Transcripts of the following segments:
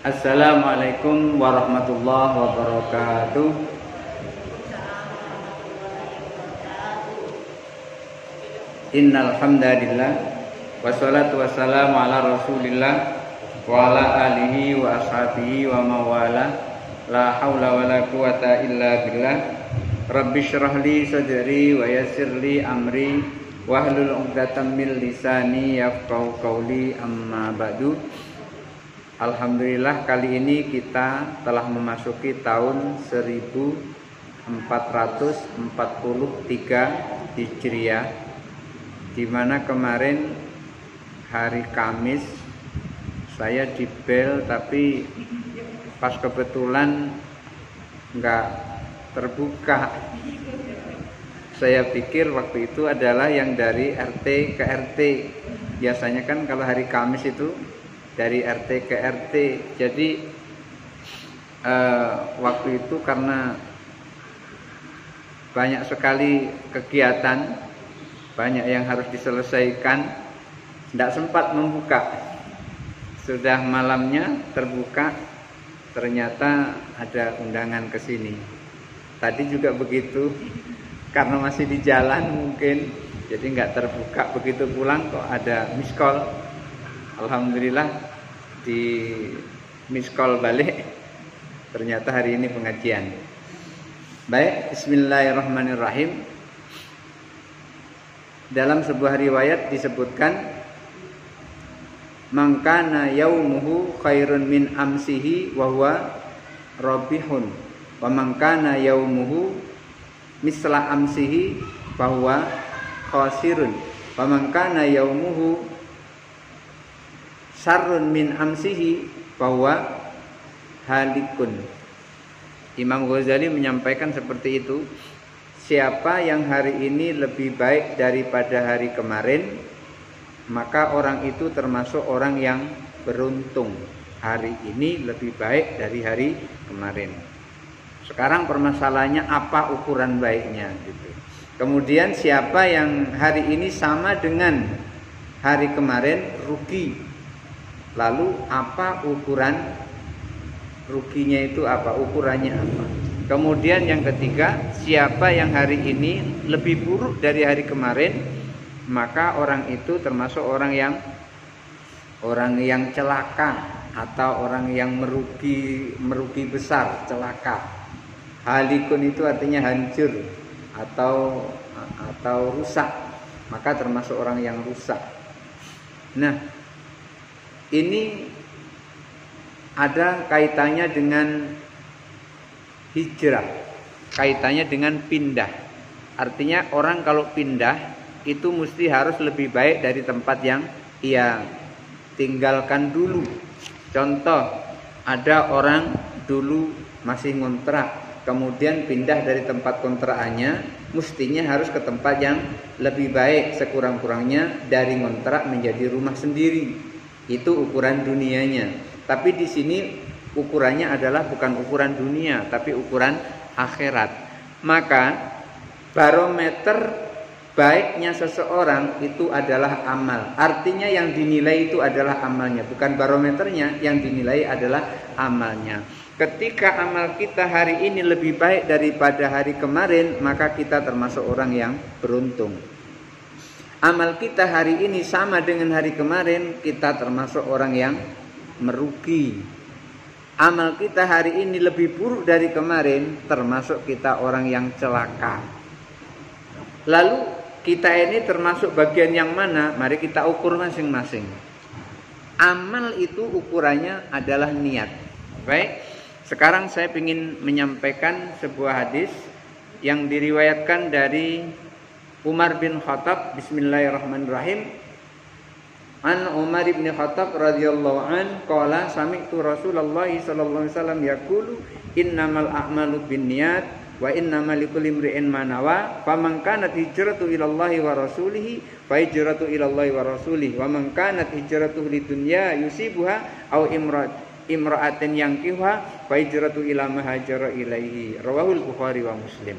Assalamualaikum warahmatullahi wabarakatuh. Innal hamdalillah wassalatu wassalamu ala Rasulillah wa ala alihi wa ashabihi wa mawala. La haula wala quwata illa billah. Rabbi syrah li sadri wa yassir li amri wahlul 'uqdatam min lisani yafqahu qawli, amma ba'du. Alhamdulillah, kali ini kita telah memasuki tahun 1443 Hijriah, di mana kemarin hari Kamis saya di bel, tapi pas kebetulan nggak terbuka. Saya pikir waktu itu adalah yang dari RT ke RT. Biasanya kan kalau hari Kamis itu dari RT ke RT. Jadi waktu itu karena banyak sekali kegiatan, banyak yang harus diselesaikan, tidak sempat membuka. Sudah malamnya terbuka, ternyata ada undangan ke sini. Tadi juga begitu, karena masih di jalan mungkin, jadi nggak terbuka. Begitu pulang kok ada miss call. Alhamdulillah di miss call balik, ternyata hari ini pengajian. Baik, bismillahirrahmanirrahim. Dalam sebuah riwayat disebutkan, mangkana yaumuhu khairun min amsihi wa huwa rabihun, wa mangkana yaumuhu misla amsihi wa huwa khasirun, wa mangkana yaumuhu sarrun min amsihi wa huwa halikun. Imam Ghazali menyampaikan seperti itu. Siapa yang hari ini lebih baik daripada hari kemarin, maka orang itu termasuk orang yang beruntung. Hari ini lebih baik dari hari kemarin. Sekarang permasalahannya apa ukuran baiknya gitu. Kemudian siapa yang hari ini sama dengan hari kemarin, rugi. Lalu apa ukuran ruginya itu, apa ukurannya apa? Kemudian yang ketiga, siapa yang hari ini lebih buruk dari hari kemarin, maka orang itu termasuk orang yang celaka, atau orang yang merugi besar, celaka. Halikun itu artinya hancur atau rusak, maka termasuk orang yang rusak. Nah, ini ada kaitannya dengan hijrah, kaitannya dengan pindah. Artinya orang kalau pindah itu mesti harus lebih baik dari tempat yang ia tinggalkan dulu. Contoh, ada orang dulu masih ngontrak, kemudian pindah dari tempat kontrakannya, mestinya harus ke tempat yang lebih baik, sekurang-kurangnya dari ngontrak menjadi rumah sendiri. Itu ukuran dunianya. Tapi di sini ukurannya adalah bukan ukuran dunia, tapi ukuran akhirat. Maka barometer baiknya seseorang itu adalah amal. Artinya yang dinilai itu adalah amalnya, bukan barometernya. Yang dinilai adalah amalnya. Ketika amal kita hari ini lebih baik daripada hari kemarin, maka kita termasuk orang yang beruntung. Amal kita hari ini sama dengan hari kemarin, kita termasuk orang yang merugi. Amal kita hari ini lebih buruk dari kemarin, termasuk kita orang yang celaka. Lalu kita ini termasuk bagian yang mana? Mari kita ukur masing-masing. Amal itu ukurannya adalah niat. Baik, sekarang saya ingin menyampaikan sebuah hadis yang diriwayatkan dari Umar bin Khattab. Bismillahirrahmanirrahim. An Umar bin Khattab radhiyallahu an qala sami'tu Rasulullah sallallahu alaihi wasallam yaqulu innamal a'malu binniyat wa innamal likulli imri'in ma nawa faman kanat hijratu ilallahi wa rasulih fa hijratu ilallahi wa rasulih wa man kanat hijratuhu lidunya yusibuha aw imra'atin yankihuha fa hijratu ila ma hajara ilaihi. Rawahul Bukhari wa Muslim.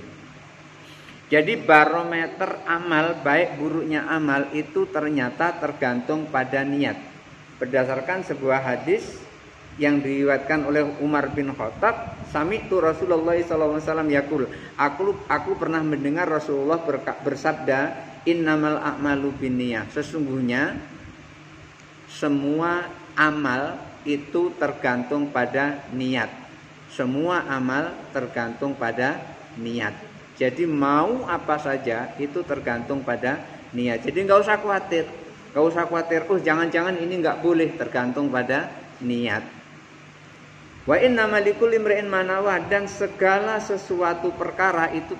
Jadi barometer amal, baik buruknya amal itu ternyata tergantung pada niat. Berdasarkan sebuah hadis yang diriwayatkan oleh Umar bin Khattab, sami'tu Rasulullah sallallahu alaihi wasallam yaqul, aku pernah mendengar Rasulullah bersabda, innamal a'malu binniyah, sesungguhnya semua amal itu tergantung pada niat. Semua amal tergantung pada niat. Jadi mau apa saja itu tergantung pada niat. Jadi nggak usah khawatir, jangan-jangan ini nggak boleh, tergantung pada niat. Wa inna malikul imri'in manawa, dan segala sesuatu perkara itu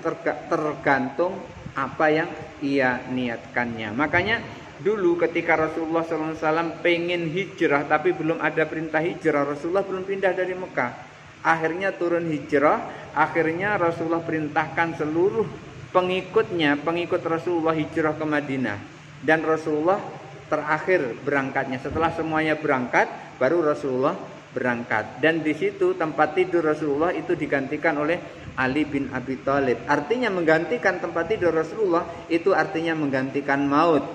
tergantung apa yang ia niatkannya. Makanya dulu ketika Rasulullah SAW pengen hijrah tapi belum ada perintah hijrah, Rasulullah belum pindah dari Mekah. Akhirnya turun hijrah, akhirnya Rasulullah perintahkan seluruh pengikut Rasulullah hijrah ke Madinah. Dan Rasulullah terakhir berangkatnya. Setelah semuanya berangkat, baru Rasulullah berangkat. Dan di situ tempat tidur Rasulullah itu digantikan oleh Ali bin Abi Thalib. Artinya menggantikan tempat tidur Rasulullah itu artinya menggantikan maut.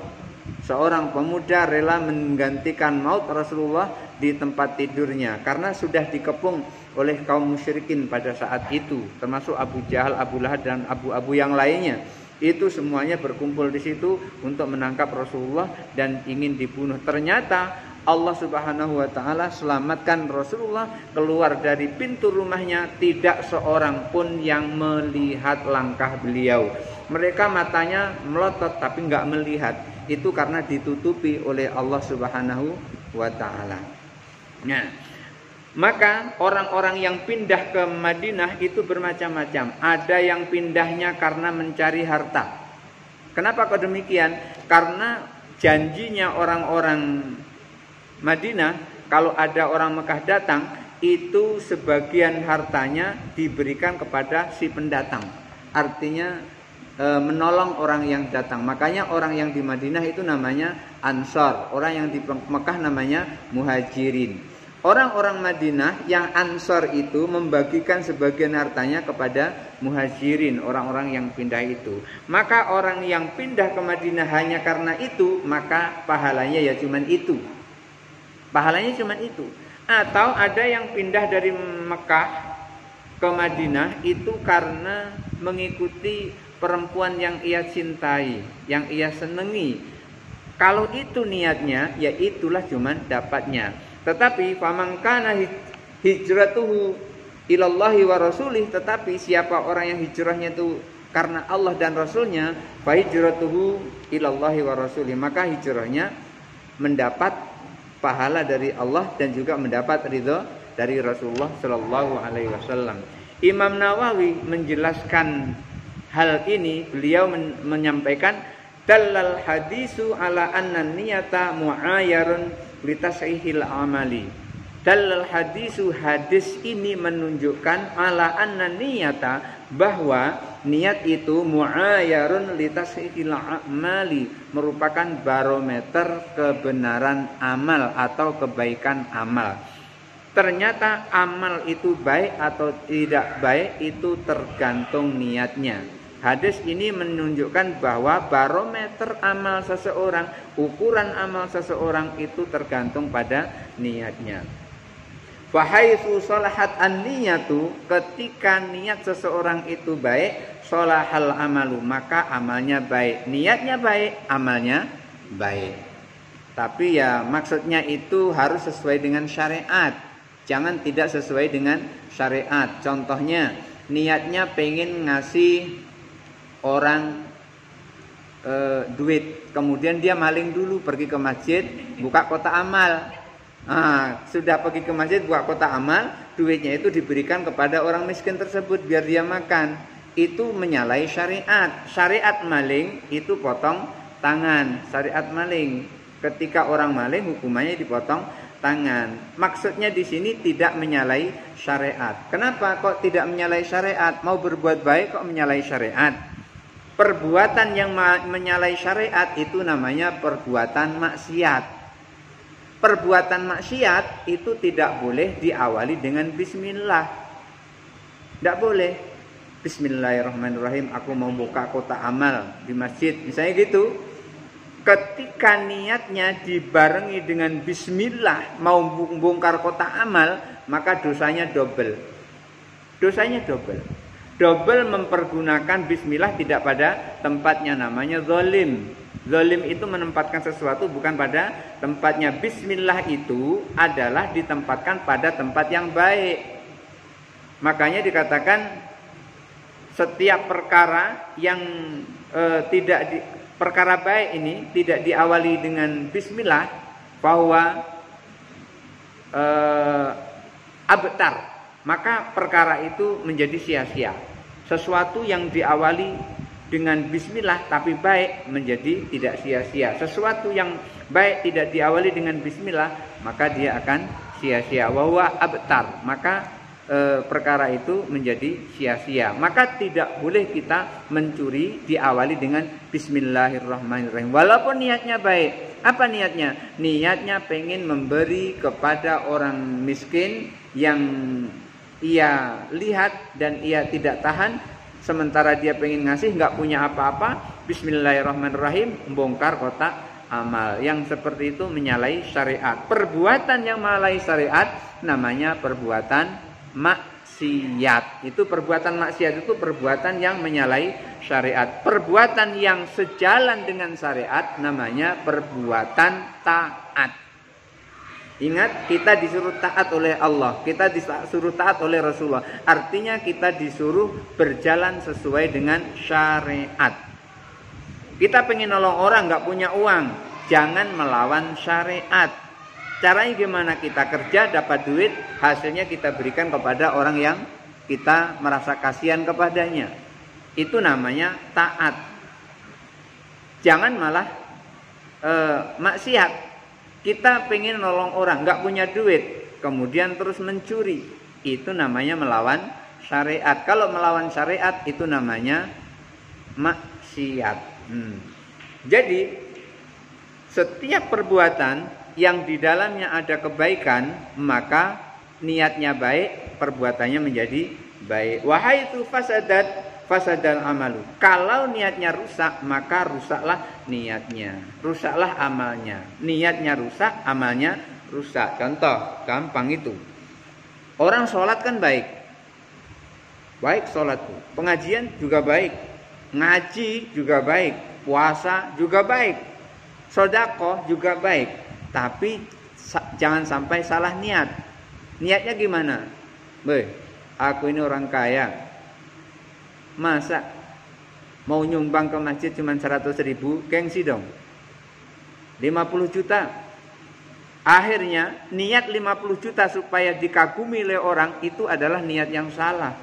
Seorang pemuda rela menggantikan maut Rasulullah di tempat tidurnya karena sudah dikepung oleh kaum musyrikin pada saat itu, termasuk Abu Jahal, Abu Lahab dan Abu yang lainnya. Itu semuanya berkumpul di situ untuk menangkap Rasulullah dan ingin dibunuh. Ternyata Allah Subhanahu wa taala selamatkan Rasulullah keluar dari pintu rumahnya, tidak seorang pun yang melihat langkah beliau. Mereka matanya melotot tapi enggak melihat. Itu karena ditutupi oleh Allah Subhanahu wa taala. Nah, maka orang-orang yang pindah ke Madinah itu bermacam-macam. Ada yang pindahnya karena mencari harta. Kenapa kok demikian? Karena janjinya orang-orang Madinah, kalau ada orang Mekah datang, itu sebagian hartanya diberikan kepada si pendatang. Artinya menolong orang yang datang. Makanya orang yang di Madinah itu namanya Ansor, orang yang di Mekah namanya Muhajirin. Orang-orang Madinah yang Ansor itu membagikan sebagian hartanya kepada Muhajirin, orang-orang yang pindah itu. Maka orang yang pindah ke Madinah hanya karena itu, maka pahalanya ya cuman itu. Pahalanya cuma itu. Atau ada yang pindah dari Mekah ke Madinah itu karena mengikuti perempuan yang ia cintai, yang ia senangi. Kalau itu niatnya, ya itulah cuma dapatnya. Tetapi faman kana hijratuhu ilallahi wa rasulih, tetapi siapa orang yang hijrahnya itu karena Allah dan Rasulnya, fa hijratuhu ilallahi wa rasulih, maka hijrahnya mendapat pahala dari Allah dan juga mendapat ridho dari Rasulullah Shallallahu Alaihi Wasallam. Imam Nawawi menjelaskan hal ini, beliau menyampaikan dalal hadisu ala anna niyata mu'ayyarun litasihil amali. Dalal hadisu, hadis ini menunjukkan ala anna niyata, bahwa niat itu mu'ayyarun litasihil amali, merupakan barometer kebenaran amal atau kebaikan amal. Ternyata amal itu baik atau tidak baik itu tergantung niatnya. Hadis ini menunjukkan bahwa barometer amal seseorang, ukuran amal seseorang itu tergantung pada niatnya. Fahaitsu salahat an-niyatu, ketika niat seseorang itu baik, salahal amalu, maka amalnya baik. Niatnya baik, amalnya baik. Tapi ya maksudnya itu harus sesuai dengan syariat. Jangan tidak sesuai dengan syariat. Contohnya, niatnya pengen ngasih orang duit, kemudian dia maling dulu, pergi ke masjid, buka kotak amal. Sudah pergi ke masjid, buka kotak amal, duitnya itu diberikan kepada orang miskin tersebut biar dia makan. Itu menyalahi syariat. Syariat maling itu potong tangan. Syariat maling, ketika orang maling hukumannya dipotong tangan. Maksudnya di sini tidak menyalahi syariat. Kenapa kok tidak menyalahi syariat? Mau berbuat baik kok menyalahi syariat? Perbuatan yang menyalahi syariat itu namanya perbuatan maksiat. Perbuatan maksiat itu tidak boleh diawali dengan bismillah. Tidak boleh. Bismillahirrahmanirrahim, aku mau buka kotak amal di masjid, misalnya gitu. ketika niatnya dibarengi dengan bismillah mau bongkar kotak amal, maka dosanya double. Dosanya double. Double mempergunakan bismillah tidak pada tempatnya, namanya zalim. Zalim itu menempatkan sesuatu bukan pada tempatnya. Bismillah itu adalah ditempatkan pada tempat yang baik. Makanya dikatakan setiap perkara yang perkara baik ini tidak diawali dengan bismillah, bahwa abtar, maka perkara itu menjadi sia-sia. Sesuatu yang diawali dengan bismillah tapi baik menjadi tidak sia-sia. Sesuatu yang baik tidak diawali dengan bismillah, maka dia akan sia-sia. Wa huwa abtar, maka perkara itu menjadi sia-sia. Maka tidak boleh kita mencuri diawali dengan bismillahirrahmanirrahim walaupun niatnya baik. Apa niatnya? Niatnya pengen memberi kepada orang miskin yang ia lihat dan ia tidak tahan, sementara dia pengen ngasih nggak punya apa-apa. Bismillahirrahmanirrahim, bongkar kotak amal. Yang seperti itu menyalahi syariat. Perbuatan yang menyalahi syariat namanya perbuatan maksiat. Itu perbuatan maksiat itu perbuatan yang menyalahi syariat. Perbuatan yang sejalan dengan syariat namanya perbuatan taat. Ingat, kita disuruh taat oleh Allah, kita disuruh taat oleh Rasulullah. Artinya kita disuruh berjalan sesuai dengan syariat. Kita pengen nolong orang nggak punya uang, jangan melawan syariat. Caranya gimana? Kita kerja dapat duit, hasilnya kita berikan kepada orang yang kita merasa kasihan kepadanya. Itu namanya taat. Jangan malah maksiat. Kita pengen nolong orang, nggak punya duit, kemudian terus mencuri. Itu namanya melawan syariat. Kalau melawan syariat itu namanya maksiat. Jadi setiap perbuatan yang di dalamnya ada kebaikan, maka niatnya baik, perbuatannya menjadi baik. Wahai itu fasadal amalu. Kalau niatnya rusak, maka rusaklah niatnya, rusaklah amalnya. Niatnya rusak, amalnya rusak. Contoh gampang itu, orang sholat kan baik sholat, pengajian juga baik, ngaji juga baik, puasa juga baik, sedekah juga baik. Tapi jangan sampai salah niat. Niatnya gimana? Aku ini orang kaya, masa mau nyumbang ke masjid cuma 100.000, gengsi dong. 50 juta. Akhirnya niat 50 juta supaya dikagumi oleh orang, itu adalah niat yang salah.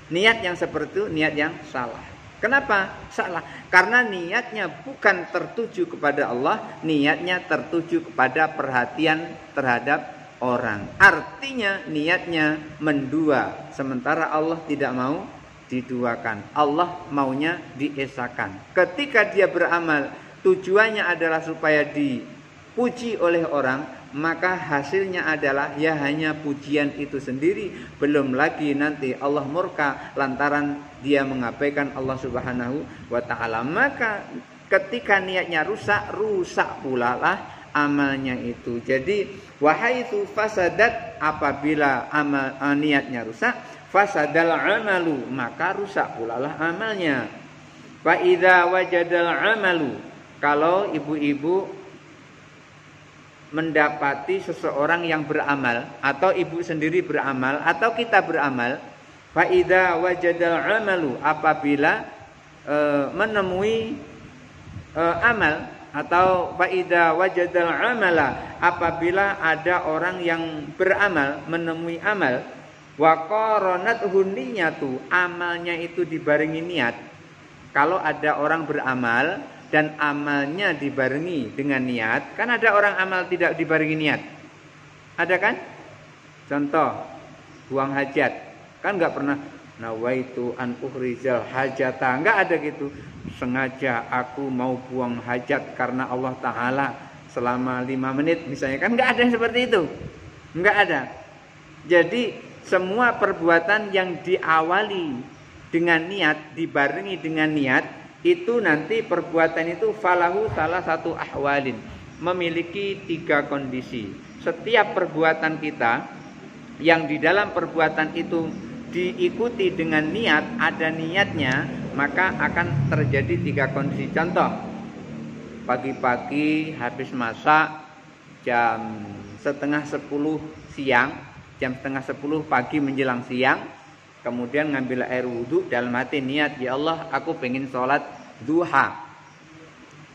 Niat yang seperti itu niat yang salah. Kenapa salah? Karena niatnya bukan tertuju kepada Allah, niatnya tertuju kepada perhatian terhadap orang. Artinya niatnya mendua, sementara Allah tidak mau diduakan. Allah maunya diesakan. Ketika dia beramal tujuannya adalah supaya dipuji oleh orang, maka hasilnya adalah ya hanya pujian itu sendiri. Belum lagi nanti Allah murka lantaran dia mengabaikan Allah Subhanahu wa ta'ala. Maka ketika niatnya rusak, rusak pula lah amalnya itu. Jadi wahai itu fasadat, apabila niatnya rusak, fasadal amalu, maka rusak pula lah amalnya. Fa idza wajadal amalu, kalau ibu-ibu mendapati seseorang yang beramal, atau ibu sendiri beramal, atau kita beramal, fa idza wajadal amalu, apabila menemui amal, atau fa idza wajadal amala, apabila ada orang yang beramal menemui amal, wa qaranathu niyatu, amalnya itu dibarengi niat. Kalau ada orang beramal dan amalnya dibarengi dengan niat, kan ada orang amal tidak dibarengi niat, ada kan? Contoh buang hajat, kan nggak pernah nawaitu an ukhrijal hajata, nggak ada gitu. Sengaja aku mau buang hajat karena Allah Ta'ala selama 5 menit misalnya, kan nggak ada yang seperti itu, nggak ada. Jadi semua perbuatan yang diawali dengan niat, dibarengi dengan niat, itu nanti perbuatan itu falahu salah satu ahwalin, memiliki 3 kondisi. Setiap perbuatan kita yang di dalam perbuatan itu diikuti dengan niat, ada niatnya, maka akan terjadi 3 kondisi. Contoh, pagi-pagi habis masak jam setengah 10 siang, jam setengah 10 pagi menjelang siang, kemudian ngambil air wudhu, dalam hati niat, ya Allah aku pengen sholat duha.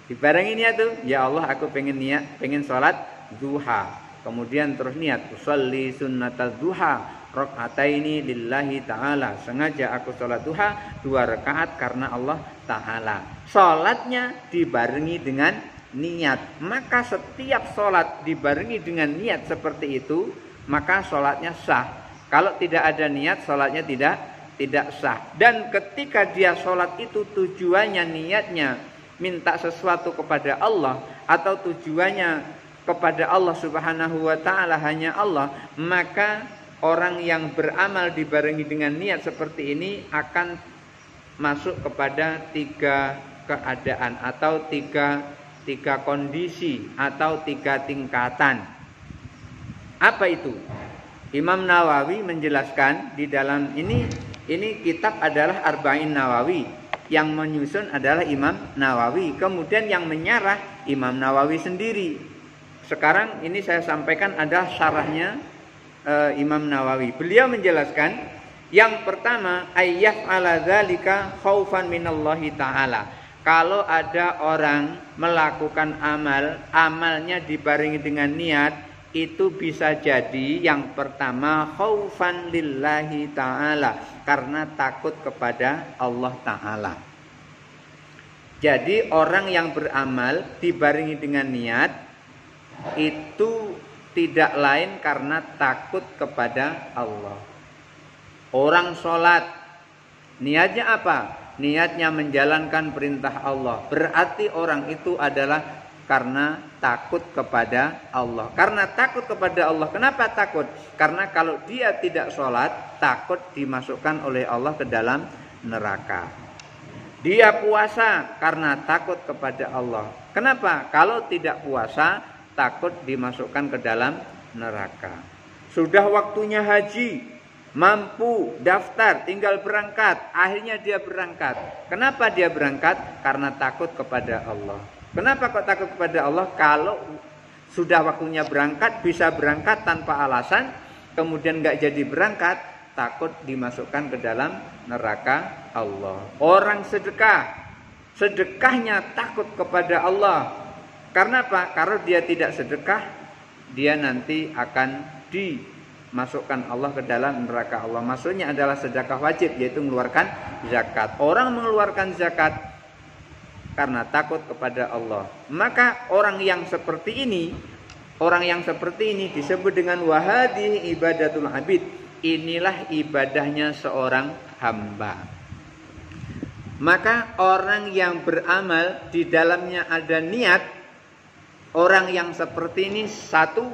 Dibarengi niat tuh, ya Allah aku pengen sholat duha. Kemudian terus niat, usolli sunnatal duha rakaataini lillahi ta'ala. Sengaja aku sholat duha 2 rakaat karena Allah ta'ala. Sholatnya dibarengi dengan niat. Maka setiap sholat dibarengi dengan niat seperti itu, maka sholatnya sah. Kalau tidak ada niat, sholatnya tidak sah. Dan ketika dia sholat itu tujuannya, niatnya minta sesuatu kepada Allah, atau tujuannya kepada Allah subhanahu wa ta'ala, hanya Allah, maka orang yang beramal dibarengi dengan niat seperti ini akan masuk kepada 3 keadaan atau 3 kondisi atau 3 tingkatan. Apa itu? Imam Nawawi menjelaskan di dalam ini kitab adalah Arba'in Nawawi, yang menyusun adalah Imam Nawawi, kemudian yang menyarah Imam Nawawi sendiri. Sekarang ini saya sampaikan adalah syarahnya Imam Nawawi. Beliau menjelaskan, yang pertama, ayyaf ala dzalika khaufan minallahi ta'ala. Kalau ada orang melakukan amalnya dibarengi dengan niat, itu bisa jadi yang pertama khaufan lillahi ta'ala, karena takut kepada Allah ta'ala. Jadi orang yang beramal dibarengi dengan niat itu tidak lain karena takut kepada Allah. Orang sholat, niatnya apa? Niatnya menjalankan perintah Allah. Berarti orang itu adalah karena takut kepada Allah. Karena takut kepada Allah. Kenapa takut? Karena kalau dia tidak sholat, takut dimasukkan oleh Allah ke dalam neraka. Dia puasa karena takut kepada Allah. Kenapa? Kalau tidak puasa, takut dimasukkan ke dalam neraka. Sudah waktunya haji, mampu daftar, tinggal berangkat, akhirnya dia berangkat. Kenapa dia berangkat? Karena takut kepada Allah. Kenapa kok takut kepada Allah? Kalau sudah waktunya berangkat, bisa berangkat tanpa alasan, kemudian nggak jadi berangkat, takut dimasukkan ke dalam neraka Allah. Orang sedekah, sedekahnya takut kepada Allah. Karena apa? Karena dia tidak sedekah, dia nanti akan dimasukkan Allah ke dalam neraka Allah. Maksudnya adalah sedekah wajib, yaitu mengeluarkan zakat. Orang mengeluarkan zakat karena takut kepada Allah. Maka orang yang seperti ini disebut dengan wahadi ibadatul abid. Inilah ibadahnya seorang hamba. Maka orang yang beramal di dalamnya ada niat, orang yang seperti ini, satu,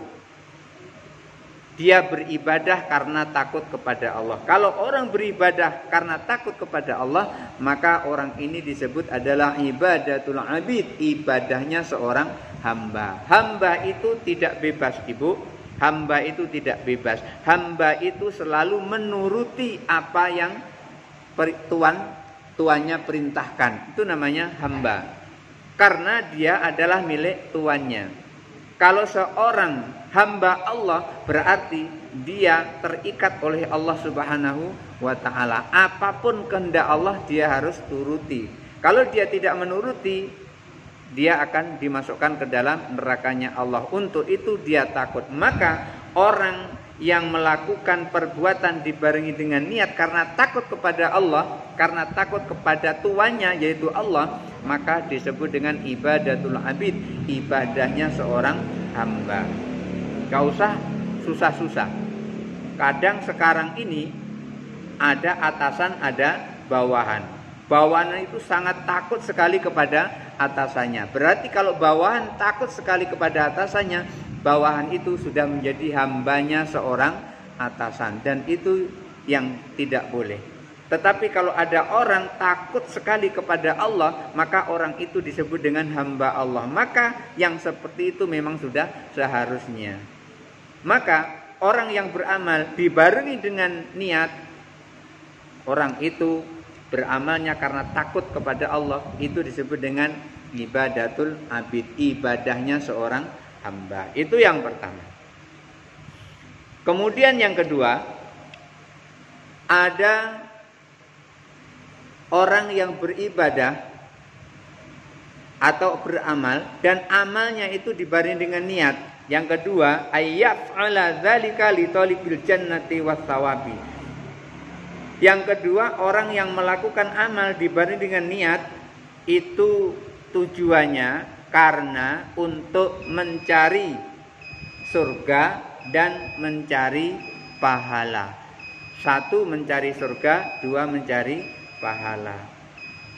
dia beribadah karena takut kepada Allah. Kalau orang beribadah karena takut kepada Allah, maka orang ini disebut adalah ibadatul abid, ibadahnya seorang hamba. Hamba itu tidak bebas, Ibu. Hamba itu tidak bebas. Hamba itu selalu menuruti apa yang tuannya perintahkan. Itu namanya hamba. Karena dia adalah milik tuannya. Kalau seorang hamba Allah, berarti dia terikat oleh Allah subhanahu wa ta'ala. Apapun kehendak Allah, dia harus turuti. Kalau dia tidak menuruti, dia akan dimasukkan ke dalam nerakanya Allah. Untuk itu dia takut. Maka orang yang melakukan perbuatan dibarengi dengan niat karena takut kepada Allah, karena takut kepada tuannya yaitu Allah, maka disebut dengan ibadatul abid, ibadahnya seorang hamba. Gak usah susah-susah. Kadang sekarang ini ada atasan, ada bawahan. Bawahan itu sangat takut sekali kepada atasannya. Berarti kalau bawahan takut sekali kepada atasannya, bawahan itu sudah menjadi hambanya seorang atasan. Dan itu yang tidak boleh. Tetapi kalau ada orang takut sekali kepada Allah, maka orang itu disebut dengan hamba Allah. Maka yang seperti itu memang sudah seharusnya. Maka orang yang beramal dibarengi dengan niat, orang itu beramalnya karena takut kepada Allah, itu disebut dengan ibadatul abid, ibadahnya seorang hamba. Itu yang pertama. Kemudian yang kedua, ada orang yang beribadah atau beramal dan amalnya itu dibarengi dengan niat. Yang kedua, ayyaf'ala dzalika li talibil jannati was-sawabi. Yang kedua, orang yang melakukan amal dibarengi dengan niat itu tujuannya karena untuk mencari surga dan mencari pahala. Satu, mencari surga. Dua, mencari pahala.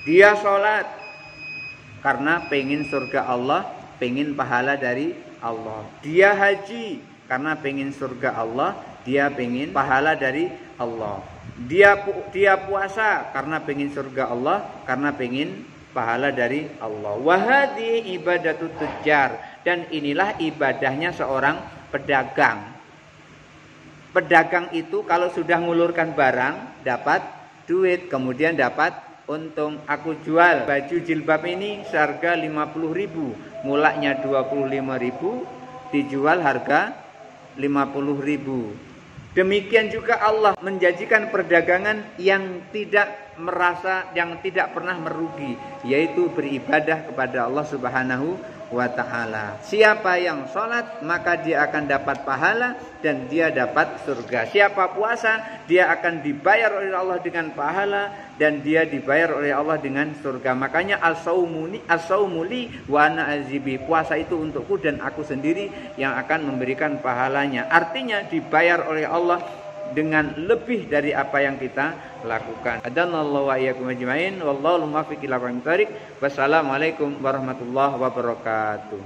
Dia sholat karena pengen surga Allah, pengen pahala dari Allah. Dia haji karena pengen surga Allah, dia pengen pahala dari Allah. Dia puasa karena pengen surga Allah, karena pengen pahala dari Allah. Wahadi ibadatut tujjar, dan inilah ibadahnya seorang pedagang. Pedagang itu kalau sudah ngulurkan barang dapat duit, kemudian dapat untung. Aku jual baju jilbab ini seharga 50.000, mulanya 25.000, dijual harga 50.000. Demikian juga Allah menjanjikan perdagangan yang tidak pernah merugi, yaitu beribadah kepada Allah Subhanahu wa ta'ala. Siapa yang sholat maka dia akan dapat pahala dan dia dapat surga. Siapa puasa dia akan dibayar oleh Allah dengan pahala dan dia dibayar oleh Allah dengan surga. Makanya as-saumuli wa ana azibi, puasa itu untukku dan aku sendiri yang akan memberikan pahalanya. Artinya dibayar oleh Allah dengan lebih dari apa yang kita lakukan. Adanallahu wa iyyakum ajmain. Wallahu muwaffiq ila aqwamit thoriq. Wassalamualaikum warahmatullahi wabarakatuh.